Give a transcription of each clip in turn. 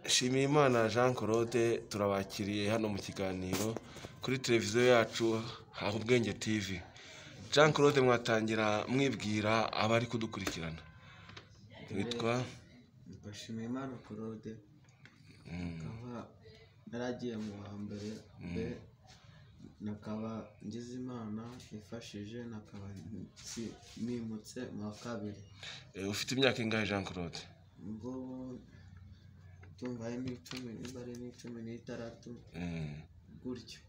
Shimiyimana Jean Claude turabakiriye hano mu kiganiro kuri televiziyo yacu Haha Ubwenge TV. Jean Claude, mwatangira mwibwira abari kudukurikirana. Witwa Shimiyimana Claude, akaba naragiye mu wa mbere nakaba ngize Imana ifashije, nakaba nimutse mu wa kabiri. Ufite imyaka ingahe Jean Claude? Ubwo tumva ari 16 gutyo.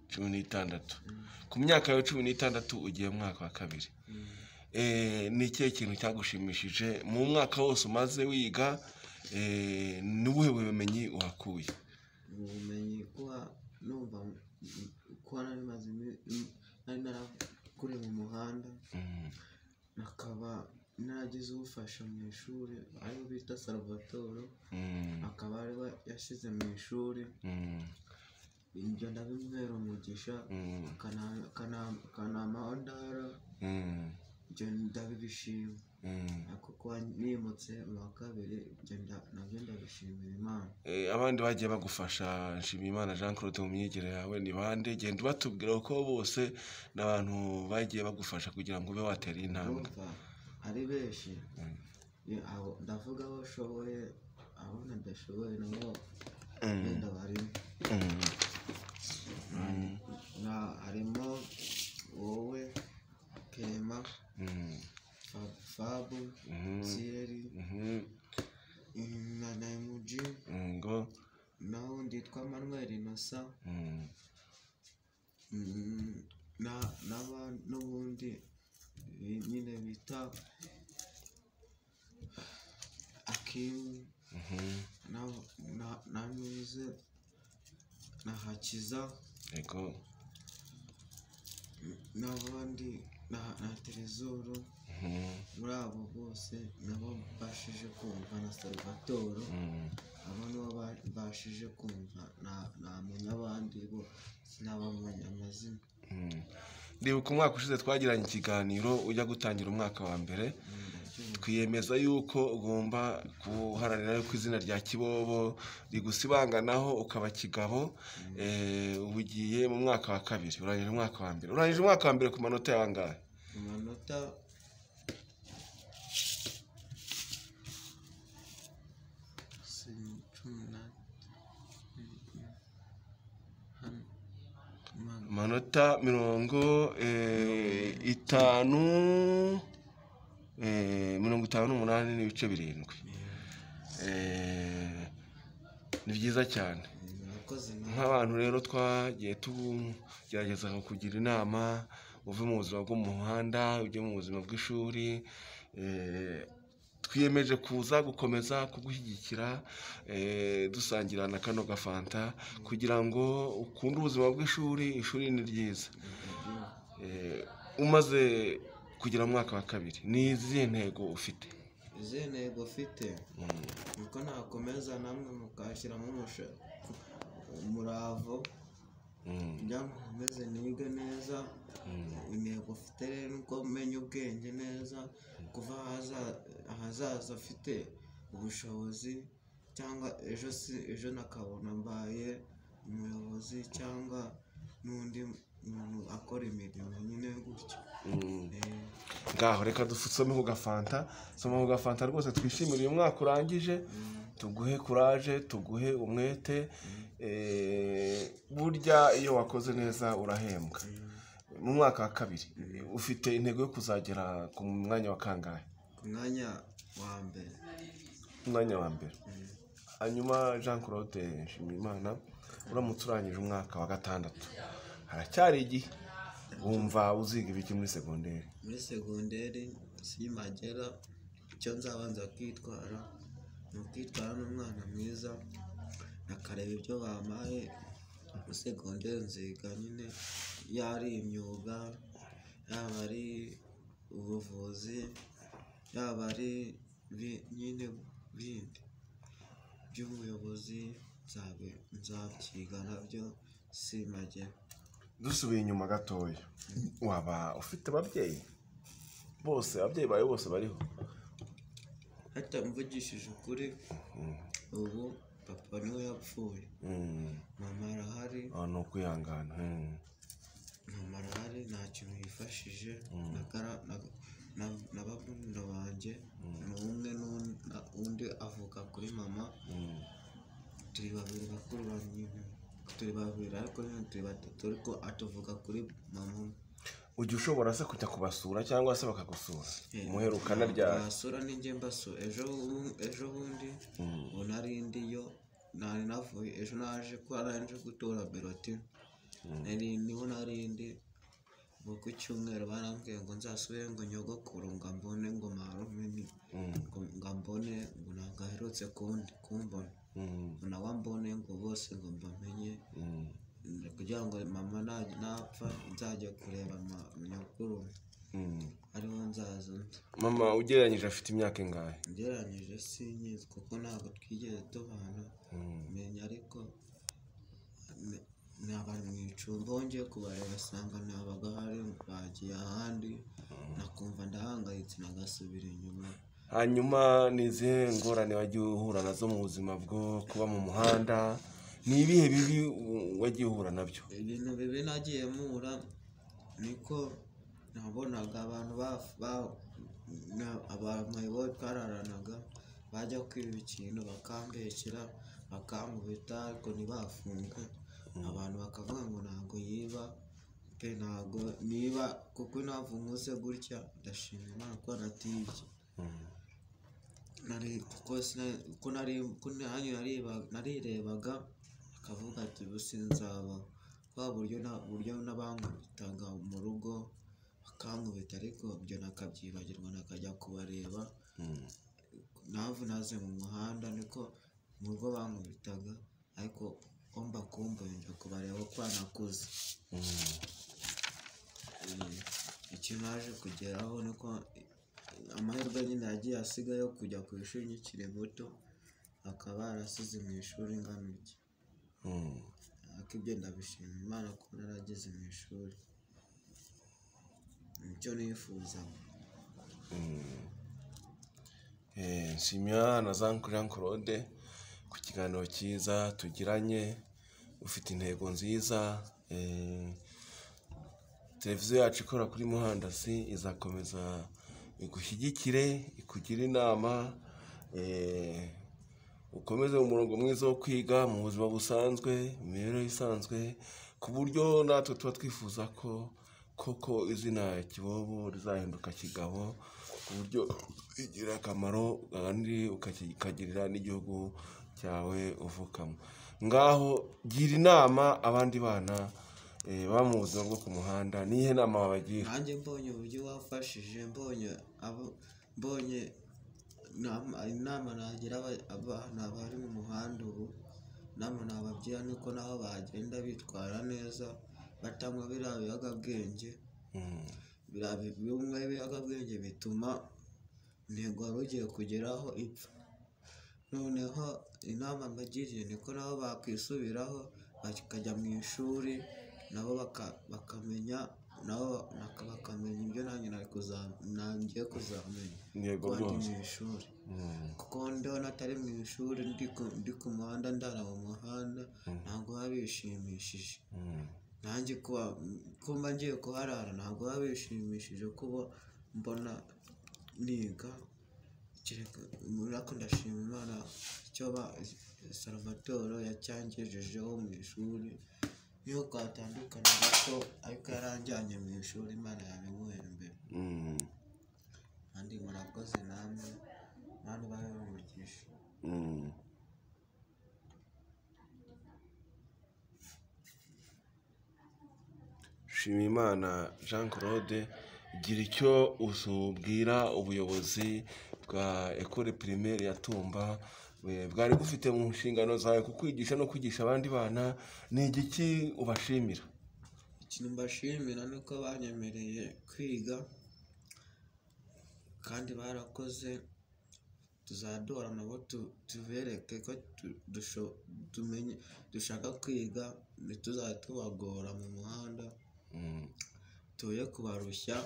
16. Ku myaka ya 16 ugiye mu mwaka wa kabiri. Ni ikihe kintu cyagushimishije mu mwaka wose umaze wiga? N'ubuhe bumenyi uhakuye? Ubumenyi kuba numva ko nari narakuriye mu muhanda, nakaba nagize ubufasha mu ishuri ariyo bita Salvatore, akaba ariwe yashyize mu ishuri. Ibyo ndabimubera umugisha, akanamaho ndara, ibyo ndabishima. Kuko nimutse mu wa kabiri, nabyo ndabishimira Imana. Abandi bagiye bagufasha Shimiyimana Jean Claude mu myigire yawe ni bande? Genda batubwira ko bose n'abantu bagiye bagufasha kugira ngo ube watera intambwe. Ari benshi, ndavuga abo ushoboye, abo nadashoboye nabo wenda barimo. Harimo wowe, Kema, Fabu, Thierry, na Muji, naho nditwa Manuel Innocent, n'ubundi nyine bita Akimu, na Nuze, na Hakiza, n'abandi na Terezoro. Muri abo bose nabo bashije kumva, na Salvatore, abo nibo bashije kumva, namenya abandi bo sinabamenya amazina. Ndibuka umwaka ushize twagiranye ikiganiro ujya gutangira umwaka wa mbere, twiyemeza yuko ugomba guharanira ko izina rya Kibobo rigusibanganaho ukaba kigabo. Ugiye mu mwaka wa kabiri, urangije umwaka wa mbere. Urangije umwaka wa mbere ku manota yangahe? Ku manota manota 58.7. Ni byiza cyane. Nk'abantu rero twagiye tugerageza kugira inama, uve mu buzima bw'umuhanda ujye mu buzima bw'ishuri. Twiyemeje kuza gukomeza kugushyigikira, dusangira na kano gafanta kugira ngo ukunde ubuzima bw'ishuri. Ishuri ni ryiza. Umaze kugira mwaka wa kabiri, ni izihe ntego ufite? Izihe ntego ufite nuko nakomeza namwe mukashyiramo umuravo, kugira ngo nkomeze nige neza. Intego ufite rero nuko menya ubwenge neza, kuva ahazaza afite ubushobozi, cyangwa ejo nakabona mbaye umuyobozi cyangwa n'undi muntu akora imirimo nyine gutyo. Ngaho reka dusome ku gafanta. Soma ku gafanta rwose, twishimire uyu mwaka urangije, tuguhe kuraje, tuguhe umwete. Burya iyo wakoze neza urahembwa. Mu mwaka wa kabiri ufite intego yo kuzagera ku mwanya wa kangahe? Ku mwanya wa mbere. Umwanya wa mbere. Hanyuma Jean Claude Shimiyimana, uramutse urangije umwaka wa gatandatu, haracyari igihe. Wumva uziga ibiki muri segonderi? Muri segonderi simagera, icyo nzabanza kwitwara ni ukwitwara n'umwana mwiza, nakareba ibyo bampaye. Muri segonderi nziga nyine yari imyuga, yaba ari ubuvuzi, yaba ari nyine bindi by'ubuyobozi, nzabyiga nabyo simagera. Dusubiye inyuma gatoya, waba ufite ababyeyi? Bose ababyeyi bawe bose bariho? hatamvugishije ukuri ubu papa niwe yapfuye, mama arahari. ni ukwihangana. Mama arahari nta kintu yifashije, na barumuna banjye n'umwe n'undi avuka kuri mama, turi babiri bakuru turi babiri ariko turi batatu ariko atuvuga kuri mama. Ujya ushobora se kujya kubasura cyangwa se bakagusura muherukana ryari? Basura ninjye mbasura ejo bundi ubu narindiyo nari navuye ejo naje kwaranje gutora beroti niho narindi ngo ku cyumweru barambwiye ngo nzasubire ngo nyogokuru ngo mbone ngo marume ngo mbone ngo ntabwo aherutse kumbona nawe mbone ngo bose ngo mbamenye kugira ngo mama napfa nzajya kureba nyokuru ariho nzaza. Mama ugereranyije afite imyaka ingahe? Ugereranyije sinyizi kuko ntabwo twigeze tubana menya, ariko nabari mu icumbi bongeye kubareba asanga nabaga hari bagiye ahandi, nakumva ndahangayitse nagasubira inyuma. Hanyuma ni izihe ngorane wagiye uhura nazo mu buzima bwo kuba mu muhanda? Ni ibihe bibi wagiye uhura nabyo? Ibintu bibi nagiye mpura niko nabonaga abantu abayobozi twararanaga bajya kwiba ikintu bakambeshyera bakankubita ariko ntibafunge, abantu bakavuga ngo ntabwo yiba pe, ntabwo niba kuko ntabwo nkuze gutya ndashima Imana ko natibye. Kuko narirebaga akavuga ati businzaba kwa buryo n'abankubitaga mu rugo bakankubita ariko ibyo nakabyibagirwa nakajya kubareba. Naze mu muhanda niko mu rugo bankubitaga ariko omba njya kubareba ko nakuze. Icyo naje kugeraho niko amahirwe nyine yagiye asigaye yo kujya ku ishuri nkiri muto, akaba yarasize mu ishuri ingana iki, ariko ibyo ndabishima Imana ko narageze mu ishuri, nicyo nifuzaga. Nshimira na Jean Claude ku kiganiro cyiza tugiranye, ufite intego nziza. Televiziyo yacu ikora kuri murandasi izakomeza igushyigikire, ikugire inama, ukomeze mu murongo mwiza wo kwiga mu buzima busanzwe, imibereho isanzwe, ku buryo natwe tuba twifuza ko koko izina Kibobo rizahinduka Kigabo, ku buryo igira akamaro kandi ukagirira n'igihugu cyawe uvukamo. Ngaho gira inama abandi bana baba mu buzima bwo ku muhanda, nihe nama wabagira? Nanjye mbonye uburyo wafashije, mbonye inama nagira abana bari mu muhanda ubu, inama nabagira nuko naho bagenda bitwara neza batanywa biriya biyobyabwenge. Bimwe ibiyobyabwenge bituma intego wari ugiye kugeraho ipfa. Noneho inama mbagiriye niko nabo bakwisubiraho bakajya mu ishuri, nabo bakamenya ibyo nanjye kuzamenya kuba ndi mu ishuri. Kuko ndiho natari mu ishuri ndi ku muhanda, ndara mu muhanda, ntabwo biba bishimishije. Nanjye kuba ngiye kuharara ntabwo biba bishimishije kuba mbona niga. Ariko ndashima Imana icyo Salvatore yacyangejejeho mu ishuri, niyo twatandukana gato ariko yaranjyanye mu ishuri, Imana yabimuhera imbere. Kandi murakoze namwe, Imana ibahe umugisha. Nshimiyimana Jean Claude, gira icyo usubwira ubuyobozi bwa Ecole Primaire ya Tumba bwari bufite mu nshingano zawe kukwigisha no kwigisha abandi bana, ni igiki ubashimira? Ikintu mbashimira ni uko banyemereye kwiga kandi barakoze. Tuzadora nabo tubereke ko dushaka kwiga, ntituzajya tubagora mu muhanda, tuye kubarushya.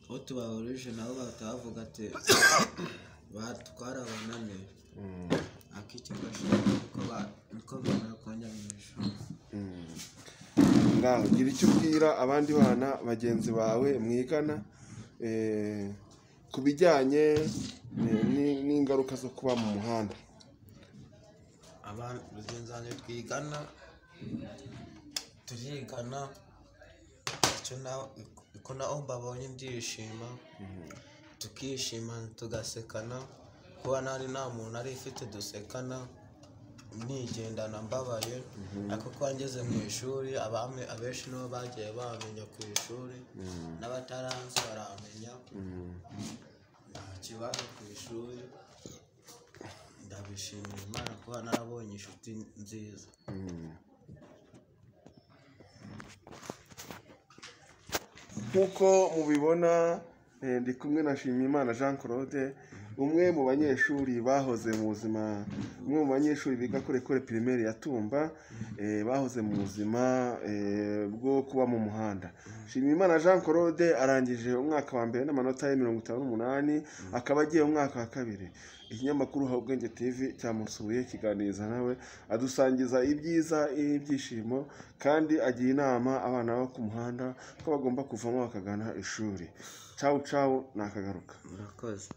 aho tubaburije nabo batavuga ati twarabananiye. Akiki niko bemera ko njya mu ishuri. ngaho gira icyo ubwira abandi bana bagenzi bawe mwigana ku bijyanye n'ingaruka zo kuba mu muhanda. Bagenzi banjye twigana turigana icyo naho mbabonye ndishima tukishima tugasekana kuba nta muntu ari ifite dusekana nigendana mbabaye ariko ko ngeze mu ishuri abenshi nibo bagiye bamenya ku ishuri n'abataranzi baramenya nta kibazo ku ishuri. Ndabishimira Imana kuba narabonye inshuti nziza. Nk'uko mubibona ndi kumwe na Nshimiyimana Jean Claude, umwe mu banyeshuri bahoze mu buzima, umwe mu banyeshuri biga kuri Ecole Primaire ya Tumba, bahoze mu buzima bwo kuba mu muhanda. Nshimiyimana Jean Claude arangije umwaka wa mbere n'amanota ye 58, akaba agiye mu mwaka wa kabiri. Ikinyamakuru Habubwenge TV cyamusuye kiganiriza nawe adusangiza ibyiza n'ibyishimo, kandi agira inama abana bo ku muhanda ko bagomba kuvamo bakagana ishuri. Ciao ciao, nakagaruka. Murakoze.